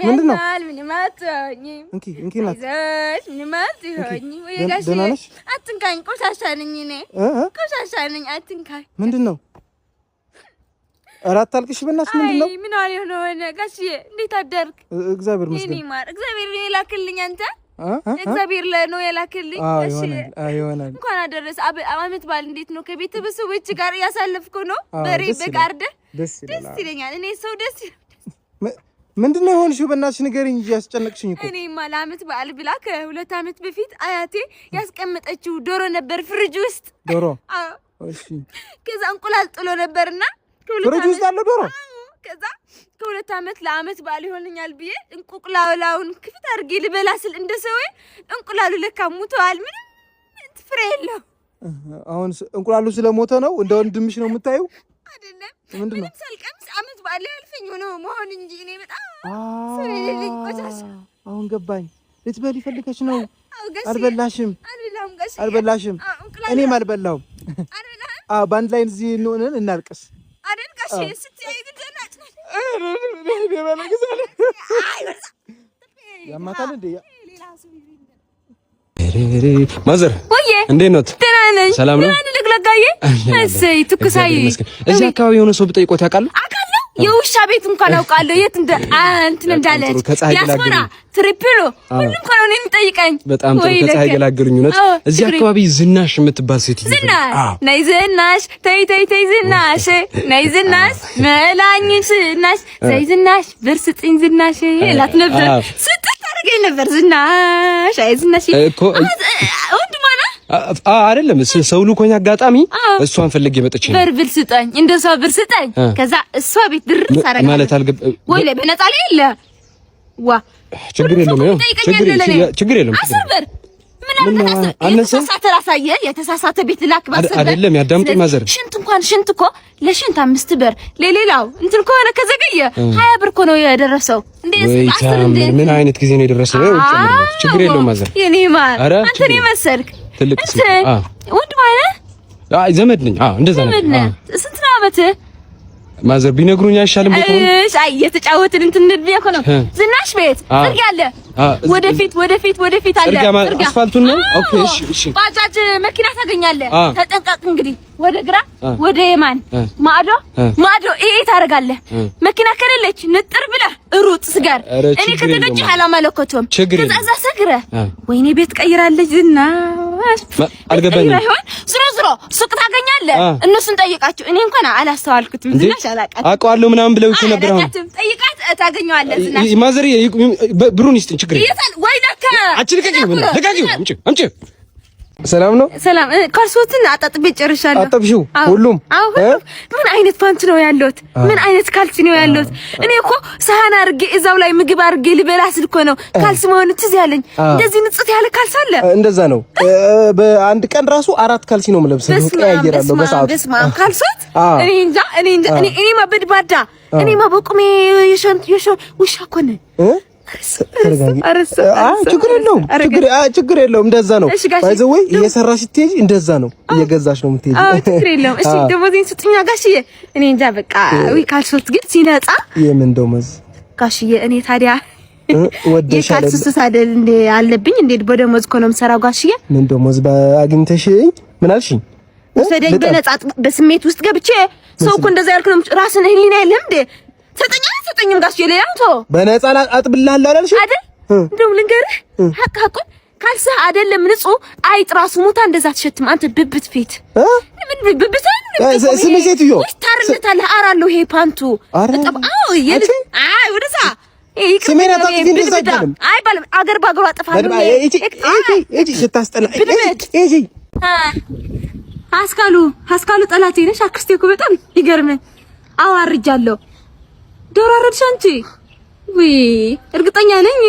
ምንድነው? አትንካኝ፣ ቆሻሻ ነኝ እኔ ቆሻሻ ነኝ፣ አትንካኝ። ምንድነው? አራት አልቅሽ በእናትሽ። ምንድነው? አይ ምን አለ ሆነ ጋሽዬ፣ እንዴት አደርክ? እግዚአብሔር ይመስገን። እኔ ማር እግዚአብሔር ነው የላክልኝ። አንተ እግዚአብሔር ነው የላክልኝ። እሺ አይሆናል። እንኳን አደረሰ። አመት በዓል እንዴት ነው? ከቤተሰቦች ጋር ያሳለፍከው ነው? በሬ በጋርደ ደስ ይለኛል። እኔ ሰው ደስ ምንድነው የሆንሽው? በእናትሽ ንገሪኝ እንጂ ያስጨነቅሽኝ እኮ። እኔማ ለአመት በዓል ብላ ከ2 አመት በፊት አያቴ ያስቀመጠችው ዶሮ ነበር ፍሪጅ ውስጥ። ዶሮ? አዎ። እሺ። ከዛ እንቁላል ጥሎ ነበርና ፍሪጅ ውስጥ አለ ዶሮ። ከዛ ከ2 አመት ለአመት በዓል ይሆነኛል ብዬ እንቁላላውን ክፍት አድርጌ ልበላ ስል እንደሰው እንቁላሉ ለካ ሙተዋል። ምንም ፍሬ የለው። አሁን እንቁላሉ ስለሞተ ነው እንደ ወንድምሽ ነው የምታየው? አይደለም ምንም ሳልቀምስ አመት በዓል ያልፈኝ ነው መሆን እንጂ እኔ በጣም ስለሌለኝ ቆሻሻ። አሁን ገባኝ። ልትበል ይፈልገሽ ነው። አልበላሽም? አልበላሽም። እኔም አልበላሁም። አዎ በአንድ ላይ እዚህ እንሆነን እናልቅስ አይደል? ጋሼ ስትይ ግደናጭ ነው። ያማታል እንዴ? ማዘር እንዴት ነው? ደህና ነኝ። ሰላም ነው? ለግለጋዬ እሰይ ትኩሳይ። እዚህ አካባቢ የሆነ ሰው ብጠይቆት ያውቃሉ? አውቃለሁ። የውሻ ቤት እንኳን አውቃለሁ። የት እንትን እንዳለች ያስመራ ትሪፕሎ ሁሉም እኮ ነው የሚጠይቀኝ። በጣም ጥሩ ከፀሐይ ገላገሉኝ። እውነት እዚህ አካባቢ ዝናሽ የምትባል ሴት ዝናሽ ነይ ዝናሽ ተይ ተይ ተይ ዝናሽ ነይ ዝናሽ መላኝሽ ዝናሽ ተይ ዝናሽ በርስጥኝ ዝናሽ እላት ነበር። ስጥት ታደርገኝ ነበር ዝናሽ። አይ ዝናሽ እኮ አይደለም ሰው ልኮኝ አጋጣሚ እሷን ፈልጌ መጥቼ ነው። ብር ስጠኝ፣ እንደሷ ብር ስጠኝ። ከዛ እሷ ቤት ድርስ አደረጋለሁ ማለት አልገባም ወይ? ለበነጣ ላይ የለ ዋ ችግር የለም ነው ችግር የለም። አስበር ምን አነሳሳተ ራሳየ የተሳሳተ ቤት ላክ ባሰበ አይደለም። ያዳምጡ ማዘር ሽንት እኮ ለሽንት 5 ብር ለሌላው እንትን ከሆነ ከዘገየ 20 ብር እኮ ነው የደረሰው። ምን አይነት ጊዜ ነው የደረሰው? ችግር የለም ማዘር። የኔ ማር አንተ ነህ መሰልክ ትልቅ ወንድ ማለት አይ ዘመድ ነኝ። እንደዛ ነው። ስንት ነው አመትህ? ማዘር ቢነግሩኝ አይሻልም? እሺ አይ የተጫወትን እንትን እንድብያ እኮ ነው። ዝናሽ ቤት ጥርግ አለ። ወደፊት አለ ጥርግ። አስፋልቱን ነው። ኦኬ እሺ። ባጃጅ መኪና ታገኛለህ። ተጠንቀቅ እንግዲህ። ወደ ግራ ወደ የማን ማዶ ይሄ ታረጋለህ። መኪና ከሌለች ንጥር ብለህ ሩጥ ስጋር። እኔ ከተገኘ ሐላማ ለኮቶም ከዛዛ ሰግረ ወይኔ ቤት ቀይራለች ዝናሽ። አልገባኝም። ዝሮ ሱቅ ታገኛለህ። እነሱን ጠይቃቸው። እኔ እንኳን አላስተዋልኩትም። ዝናሽ አላውቃትም። አውቀዋለሁ ምናምን ብለው እኮ ነበር። አሁን ጠይቃት ታገኘዋለህ። ዝናሽ ማዘር ብሩን ይስጥኝ። ችግር የለም ወይ ለካ አምጪ። ሰላም ነው? ሰላም። ካልሶትን አጣጥቤ ጨርሻለሁ። አጣጥብሽው? ሁሉም ምን አይነት ፓንት ነው ያለሁት? ምን አይነት ካልሲ ነው ያለሁት? እኔ እኮ ሳህን አድርጌ እዛው ላይ ምግብ አድርጌ ልበላ ስል እኮ ነው ካልሲ መሆን ትዝ ያለኝ። እንደዚህ ንጽት ያለ ካልሲ አለ? እንደዛ ነው። በአንድ ቀን ራሱ 4 ካልሲ ነው የምለብሰው። ቀያየራለሁ በሰዓቱ። በስመ አብ ካልሶት እኔ እንጃ። እኔማ በድባዳ እኔማ በቁሜ የሾን ውሻ እኮ ነኝ። ችግር የለውም። እንደዛ ነው ባይዘው ወይ እየሰራሽ ስትሄጂ እንደዛ ነው እየገዛሽ ነው የምትሄጂ። ችግር የለውም። እሺ ደሞዜን ስጡኛ ጋሽዬ። እኔ እንጃ በቃ ወይ ካልሶት ግን ሲነጻ የምን ደሞዝ ጋሽዬ? እኔ ታዲያ ወደሻለ ካልሶት አይደል እንዴ አለብኝ እንዴ? በደሞዝ እኮ ነው የምሰራው ጋሽዬ። ምን ደሞዝ አግኝተሽኝ ምን አልሽኝ? ወሰደኝ በነጻ በስሜት ውስጥ ገብቼ ሰው እኮ እንደዛ ያልኩ ነው። ራስን ህሊና የለም እንዴ? ሰጠኝም ጋሽዬ። ሌላው ተው በነጻ አጥብልሃለሁ አላልሽ አይደል? እንደውም ልንገርህ ሐቁን ካልሰህ አይደለም ንጹህ አይጥ ራሱ ሞታ እንደዛ አትሸትም አንተ ብብት ፊት ምን ብብት ስሚ ሴትዮ ታርለታለህ። አራለሁ ይሄ ፓንቱ በጣም ወደዛ ስሜና ታጥፊ እንደዛ አይደለም አይባልም። አገር ባገሩ አጥፋለሁ። እጂ ስታስጠላ እጂ አስካሉ ጠላቴ ነሽ። አክስቴ እኮ በጣም ይገርም። አዋርጃለሁ። ዶሮ አረድሽ አንቺ? ወይ እርግጠኛ ነኝ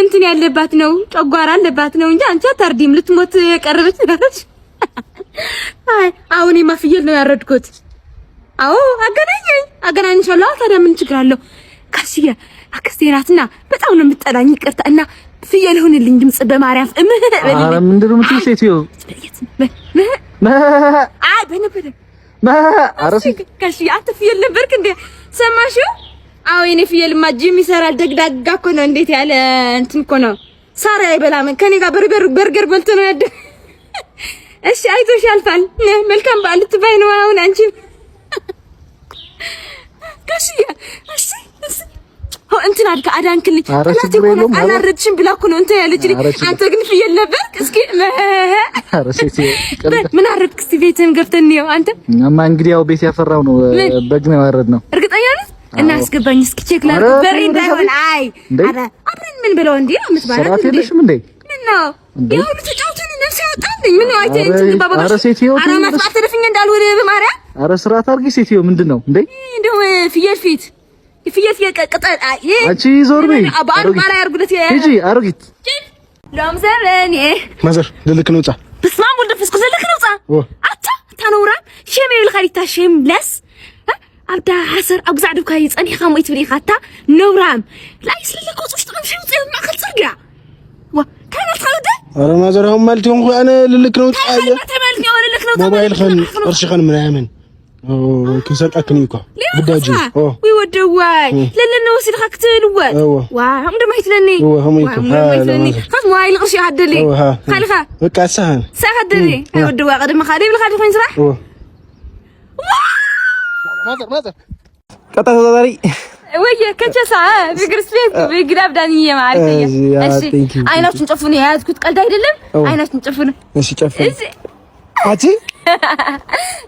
እንትን ያለባት ነው ጨጓራ አለባት ነው እንጂ አንቺ አታርዲም። ልትሞት የቀረበች ነች። አሁን የማፍየል ነው ያረድኩት። አዎ አገናኝሻለሁ። ታዲያ ምን ችግር አለው? ካሽያ አክስቴ ናትና በጣም ነው የምትጠላኝ። ይቅርታ እና ፍየል ሆነልኝ ድምጽ በማርያም ኧረ ምንድን ነው የምትይው ሴትዮ? በነበረ አረሲ ካሽያ አንተ ፍየል ነበርክ እንዴ? ሰማሽው? አዎ የኔ ፍየልማ ጂም ይሰራል። ደግዳጋ እኮ ነው። እንዴት ያለ እንትን እኮ ነው። ሳራ አይበላም። ከኔ ጋር በርገር በልቶ ነው ያደ። እሺ አይዞሽ ያልፋል። መልካም በዓል ልትባይ ነው አሁን አንቺ ጋሽዬ። እሺ እንትን አዳንክልኝ እናቴ እኮ ነው አላረድሽም ብላ እኮ ነው እንትን ያለችኝ። አንተ ግን ፍየል ነበርክ። እስኪ ምን አረድክ? እስኪ ቤትህን ገብተን ነው አንተ። እኛማ እንግዲህ ያው ቤት ያፈራው ነው በግ ነው ያረድነው። እርግጠኛ ነህ? እና አስገባኝ እስኪ ቼክ ላድርግ። በሬ እንዳይሆን አይ አረ አብረን ምን ብለው እንዴ ነው የምትባለው እንዴ? ሰራተኛሽም እንዴ ምን ነው ያው ተጫውተን ነፍስ ያወጣልኝ። ምን ነው አይተ እንትን ባባሽ አረ ማጥፋት ተደፍኝ እንዳልወደ በማርያም አረ ስራት አድርጊ ሴትዮ። ምንድነው እንዴ እንደው ፍየል ፊት ይፍየል ቅጠል አንቺ ዞር በይ። ባራ ያርጉለት ሂጂ አሮጊት ሎም ዘረኔ ማዘር ልልክ ነው ጻ በስማም ወልደ ፍስኩ ልልክ ነው ጻ አታ ታኖራ ሸሜ ልኸሪታ ሸም ለስ አብዳ ሐሰር አግዛዕ ድካ ይጸኒኻ ሞይት ብሪኻታ ነውራም ላይ ስለለኮ ጽፍት ቀምሽም ጽፍ ማኸል ጽርግያ ዋ ካናት ኸውደ አረ ማዘር هم مالتي ሆንኩ አነ ልልክ ነው ጻ ተመልክ ነው ልልክ ነው ሞባይል ኸን እርሽ ኸን ምናምን كسرقكني يكو بداجي ويودواي للنا وسيد خكتلوا هم دم يتلني هم يتلني خاف ما يلقش يعدلي خليها بقى سهل سهدني يودوا قدم خالي بالخالي فين صراح ماذا قطع تداري ويا كنتسا بيغرسليك بيغراب دانيه معرفتي እሺ አይናችን ጨፍኑ ያዝኩት ቀልድ አይደለም አይናችን ጨፍኑ እሺ ጨፍኑ አቲ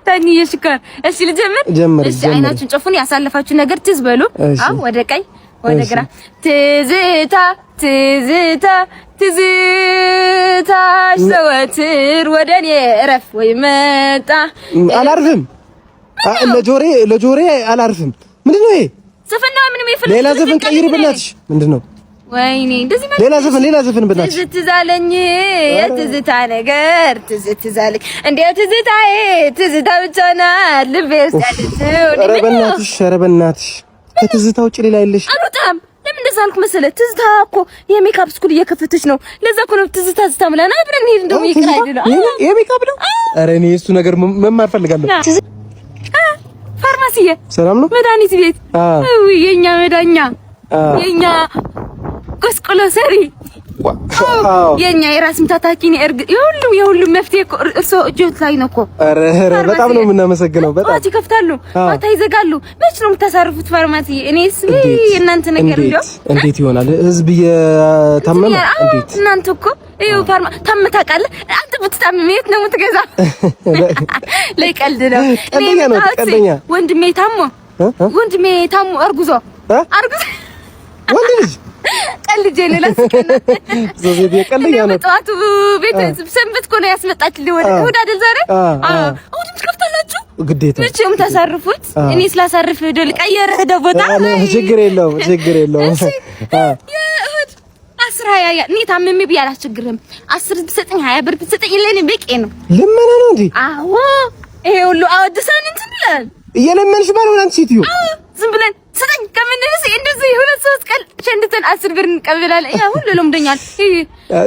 ታኒ ይሽከር እሺ ልጀምር እሺ አይናችን ጨፍኑ ያሳለፋችሁ ነገር ትዝ በሉ አው ወደ ቀኝ ወደ ግራ ትዝታ ዘወትር ወደኔ እረፍ ወይ መጣ አላርፍም ለጆሬ አላርፍም ምንድነው ይሄ ዘፈና ምንም ይፈልግ ሌላ ዘፈን ቀይሪ በእናትሽ ምንድነው ወይኔ እንደዚህ ማለት ሌላ ዘፈን በእናትሽ ትዝታለኝ የትዝታ ነገር ትዝታለኝ እንዴ ትዝታ ብቻ ናት ልቤ ውስጥ ያለችው ኧረ በእናትሽ ከትዝታ ውጪ ሌላ የለሽ አልወጣም ለምን እንደዛ አልኩ መሰለህ ትዝታ እኮ የሜካፕ ስኩል እየከፈተች ነው ለዛ እኮ ነው ትዝታ ምናምን አብረን እንሂድ እንደው ይቅር አይደለም የሜካፕ ነው ኧረ እኔ እሱ ነገር መማር ፈልጋለሁ ፋርማሲዬ ሰላም ነው መድኃኒት ቤት የኛ መዳኛ የኛ ቆስቆሎ ሰሪ የኛ የራስ ምታታኪኒ የሁሉም መፍትሄ እርሶ እጆት ላይ ነው እኮ ኧረ በጣም ነው የምናመሰግነው በጣም ማታ ይከፍታሉ ማታ ይዘጋሉ መች ነው የምታሳርፉት ፋርማሲ እኔስ የእናንተ ነገር እንዴት ይሆናል ህዝብ እየታመመ እንዴት እናንተ እኮ ይኸው ፋርማ ታመታቃለህ አንተ ብትታመም የት ነው የምትገዛ ላይ ቀልድ ነው ቀልደኛ ወንድሜ ታሞ አርጉዞ ወንድ ልጅ ቀልጄ ለላስከና ዞዜ ቀልደኛ ነው ጧቱ ቤት ሰንበት እኮ ነው ያስመጣችልኝ ወደ አይደል ዛሬ አሁን ትከፍታላችሁ ግዴታ መቼም ታሳርፉት እኔ ስላሳርፍ ደል ቀየረ ደቦታ ችግር የለውም የእሁድ 10 20 እኔ ታመሜ ቢያል አስቸግርም 10 ብትሰጠኝ 20 ብር ብትሰጠኝ ለኔ በቂ ነው ለምን ነው እንዴ አዎ ይሄ ሁሉ አወድሰን እንትን ብለን እየለመንሽ ባልሆነ አንቺ ሴትዮ ዝም ብለን ሰጠኝ ከመንደስ እንደዚህ ሁለት ሶስት ቀን ሸንድተን 10 ብር እንቀበላለን ያ ሁሉ ለምደኛል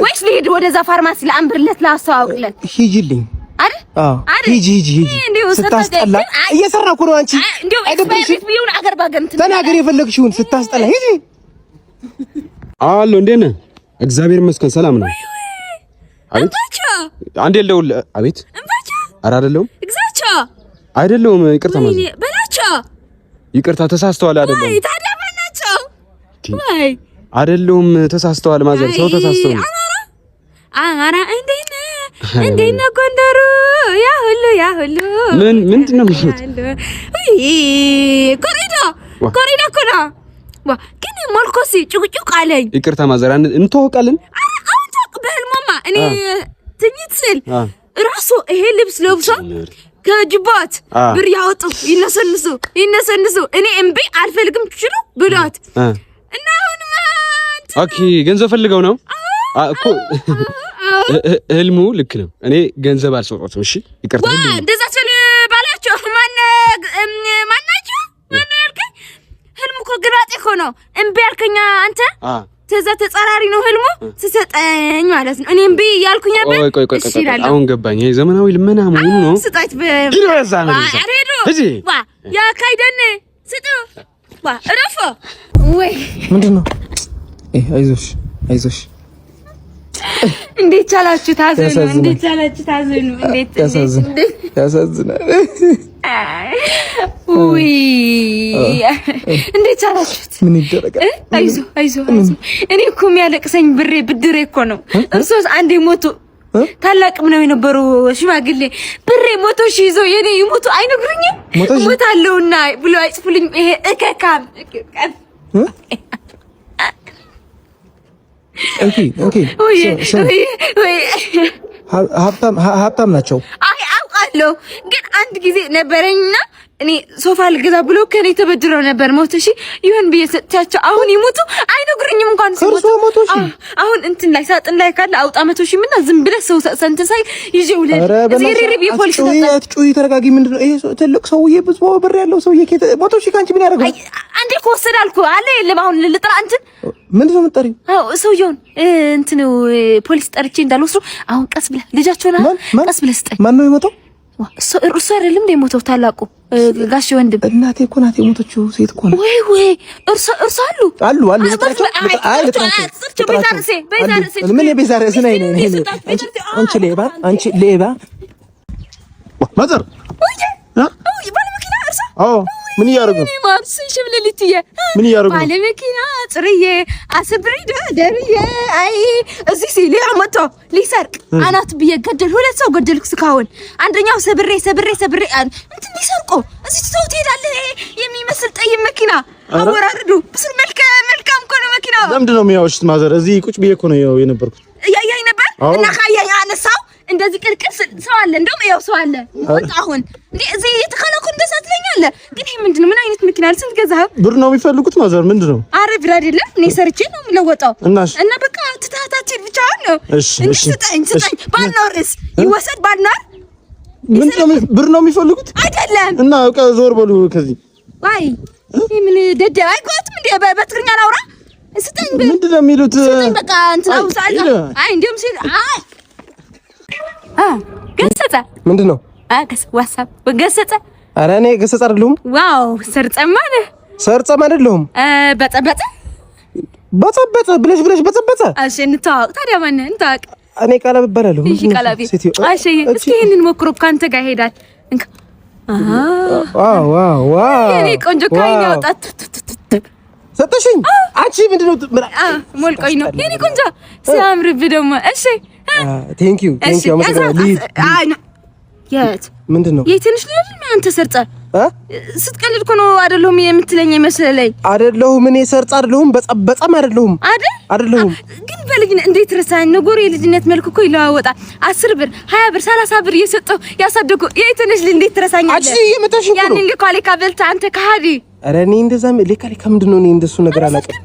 ወይስ ልሂድ ወደዛ ፋርማሲ ለአምብርለት ላስተዋውቅለት ሂጂልኝ አይደል ሂጂ ስታስጠላ እየሰራኩ ነው አንቺ አይደብርሽ ቢሆን አገር ባገር እንትን ተናገር የፈለግሽውን ስታስጠላ ሂጂ አሎ እንዴት ነህ እግዚአብሔር ይመስገን ሰላም ነው አቤት አንዴ ለውል አቤት ኧረ አይደለሁም ይቅርታ ማለት በላቸው ይቅርታ ተሳስተዋል አይደለም አይ ታዲያ ማናቸው ወይ አይደለሁም ተሳስተዋል ማዘር ሰው ተሳስተው አማራ እንዴት ነው ጎንደሩ ያ ሁሉ ምንድነው ምሽት ኮሪዶ ኮና ዋ ግን ሞልኮሲ ጭቁጭቁ አለኝ ይቅርታ ማዘር እንተዋወቃለን አሁን ታውቅ በህልማማ እኔ ትኝት ስል ራሱ ይሄ ልብስ ለብሶ ከጅባት ብር ያወጡ ይነሰንሱ እኔ እምቢ አልፈልግም ትችሉ ብሏት እና አሁን ማንት ኦኬ ገንዘብ ፈልገው ነው እኮ ህልሙ ልክ ነው እኔ ገንዘብ አልሰጠሁትም እሺ ይቅርታ እንደዛ ስለ ባላቸው ማናቸው ያልከኝ ህልሙ እኮ ግራጤ እኮ ነው እምቢ ያልከኛ አንተ ተዛ ተጻራሪ ነው ህልሙ ስሰጠኝ ማለት ነው እኔ እምቢ ያልኩኝ ነበር እሺ አሁን ገባኝ ይሄ ዘመናዊ ልመና መሆኑ ነው ስጣት በአሬዶ ዋ ያ ካይደን ስጡ ረፈ ወይ ምንድነው? አይዞሽ እንዴት ቻላችሁ ታዘኑ? እንዴት ቻላችሁ ታዘኑ? እንዴት ያሳዝናል። ወይ እንዴት ቻላችሁት? ምን ይደረጋል? አይዞ እኔ እኮ የሚያለቅሰኝ ብድሬ እኮ ነው። እርሶስ አንዴ ሞቶ ታላቅም ነው የነበረው ሽማግሌ ብሬ 100,000 ይዘው የኔ ይሞቱ አይነግሩኝም? ሞታለሁና ብሎ አይጽፉልኝ። ይሄ እከካም ሀብታም ናቸው። አይ አውቃለሁ፣ ግን አንድ ጊዜ ነበረኝና እኔ ሶፋ ልገዛ ብሎ ከኔ ተበድረው ነበር 100,000 ይሁን ብዬ ሰጥቻቸው አሁን ይሞቱ አይነግሩኝም እንኳን ሲሞቱ። አሁን እንትን ላይ ሳጥን ላይ ካለ አውጣ 100,000 ምና ዝም ብለህ ሰው ሰንት ሳይ ይዤው ለዘሪሪ ፖሊስ ጩይ ተረጋጊ። ምንድነው ይሄ ትልቅ ሰውዬ ብዙ ብር ያለው ሰውዬ 100,000 ካንቺ ምን ያደርጋል? አንዴ ከወሰደ አልኩ አለ የለም። አሁን ልጥራ እንትን ምንድነው የምትጠሪው? ሰውዬውን እንትን ፖሊስ ጠርቼ እንዳልወስደው አሁን ቀስ ብለህ ልጃቸውና ቀስ ብለህ ስጠኝ። ማን ነው የሞተው? እርሱ አይደለም እንደ ሞተው ታላቁ ጋሽ ወንድም። እናቴ እኮ ናት የሞተችው ሴት እኮ ነው። ወይ እርሱ አሉ ልጥራቸው። ምን የቤዛረስ ነኝ አንቺ ሌባ ማዘር ምን እያደረጉ ነው? ማብስሽ ብለልትዬ ምን እያደረጉ ነው? ባለ መኪና ጽርዬ አስብሪ ደርዬ አይ እዚህ ሲል ያመጣ ሊሰርቅ አናት ብዬ ገደል። ሁለት ሰው ገደልኩ እስካሁን። አንደኛው ሰብሬ እንትን ሊሰርቆ እዚህ ሰው ትሄዳለህ የሚመስል ጠይ መኪና አወራርዱ ብስል መልካም እኮ ነው መኪናው። ለምንድን ነው የሚያወሽት ማዘር? እዚህ ቁጭ ብዬ እኮ ነው የነበርኩት። ያያይ ነበር እና ካያይ አነሳው እንደዚህ ቅልቅል ሰው አለ። እንደውም ያው ሰው አለ ወጣ። አሁን እንዴ እዚህ የተከለኩ እንደሳትለኛል። ግን ይሄ ምንድነው? ምን አይነት መኪና ስንት ገዛህ? ብር ነው የሚፈልጉት ማዘር? ምንድነው? አረ ብር አይደለም እኔ ሰርቼ ነው የምለወጣው። እና በቃ ትታታችን ብቻ ነው። እሺ ስጠኝ ባናርስ ይወሰድ ባናር ምንድነው? ብር ነው የሚፈልጉት አይደለም? እና በቃ ዞር በሉ ከዚህ። አይ ምን ደደ አይቆጥም እንዴ? በትግርኛ ላውራ ስጠኝ። ምንድነው የሚሉት? ስጠኝ በቃ እንትን አውሳለ። አይ እንደም ሲል ገሰጸ ምንድነው? ዋትስአፕ ገሰጸ። ኧረ እኔ ገሰጸ አይደለሁም። ዋው ሰርጸማ ነህ። ሰርጸማ አይደለሁም። በጸበጸ ብለሽ በጸበጸ። እሺ እንታወቅ ታዲያ። ማን እንታወቅ? እኔ ቀለብ እባላለሁ። እሺ ቀለብ። እሺ እስኪ ይሄንን ሞክሮ ካንተ ጋር ይሄዳል። እንካ ዋው የኔ ቆንጆ ካይን ያወጣት ሰጠሽኝ። አንቺ ምንድነው? ሞልቆኝ ነው የኔ ቆንጆ ሲያምርብህ ደግሞ። እሺ ቴንክ ዩ የት ምንድነው? የትንሽ ልጅ አንተ ሰርጸ ስትቀልድ እኮ ነው አይደለሁም የምትለኝ የመሰለኝ። አይደለሁም እኔ ሰርጸ አይደለሁም፣ በጣም አይደለሁም አይደለሁም። ግን በልጅነት እንዴት ረሳኝ? ነገሩ የልጅነት መልኩ እኮ ይለዋወጣል። 10 ብር 20 ብር 30 ብር እየሰጠው ያሳደጉ የትንሽ ልጅ እንዴት ትረሳኛለህ? አንቺ የመጣሽኝ እኮ ነው ያንን ለካሌካ በልታ አንተ ከሃዲ። ኧረ እኔ እንደዛ ለካሌካ ምንድነው? እኔ እንደሱ ነገር አላውቅም።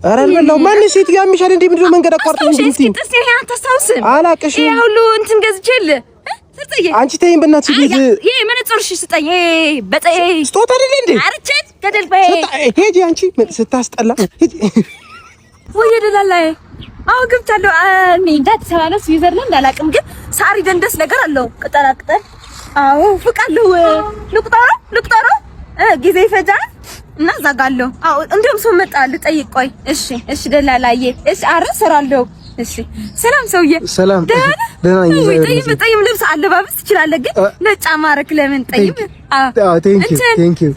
ኧረ አልበላሁም። ማነው ሴት ያምሻል እንዴ? ምንድነው መንገድ አቋርጠው እንዴ? እስቲ ይሄን አታስታውስም? አላውቅሽም። ይሄ ሁሉ እንትን ገዝቼልህ አንቺ ተይኝ በእናትሽ። ቤት ይሄ መነጽርሽ ስጠኝ። በጠይ ስጦታ አይደል እንዴ? አርቸት ገደል በይ ሄጂ። አንቺ ስታስጠላ ሄጂ። ወይ ደላላይ አሁን ገብቻለሁ። እኔ እንዳትሰራለ ስዊዘርላንድ አላውቅም፣ ግን ሳሪ ደንደስ ነገር አለው። ቅጠላ ቅጠል አዎ ፍቃለሁ። ልቁጠሮ ጊዜ ይፈጃል እና ዘጋለሁ። አዎ እንደውም ሰው መጣ ልጠይቅ። ቆይ እሺ ደላላዬ እሺ አረሰራለሁ። እሺ ሰላም ሰውዬ። ሰላም ደህና ነኝ። ጠይም ልብስ አለባበስ ትችላለህ፣ ግን ነጭ ማረክ ለምን ጠይም? ቴንክ ዩ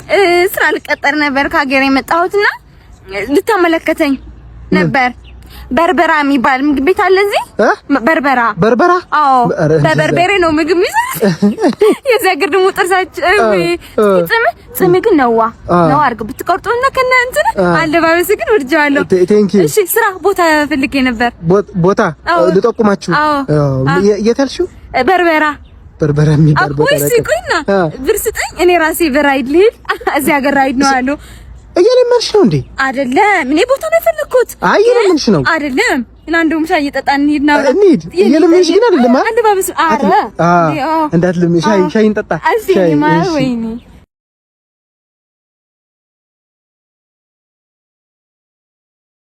ስራ ልቀጠር ነበር ከሀገር የመጣሁትና ልታመለከተኝ ነበር። በርበራ የሚባል ምግብ ቤት አለ እዚህ። በርበራ? አዎ በበርበሬ ነው ምግብ የሚሰሩት። የዚያ ግር ደግሞ ጥርሳቸው ጽም ግን ነው አድርገው ብትቆርጡና ከነ እንትን አለባበስ ግን ወድጃለሁ። እሺ ስራ ቦታ ፈልጌ ነበር። ቦታ ልጠቁማችሁ። የት አልሽው? በርበራ የሚባል ቦታ ወይስ ቆይና ብር ስጠኝ፣ እኔ ራሴ በራይድ ልሂድ። እዚህ ሀገር ራይድ ነው አሉ። እየለመንሽ ነው እንዴ? አይደለም እኔ ቦታ ነው የፈለኩት። አይ እየለመንሽ ነው አይደለም? እና እንደውም ሻይ እየጠጣን እንሂድና እንሂድ። እየለመንሽ ግን አይደለም? አለባበስ አረ እንዳትለምሽ። ሻይ እንጠጣ። ሻይ ወይኔ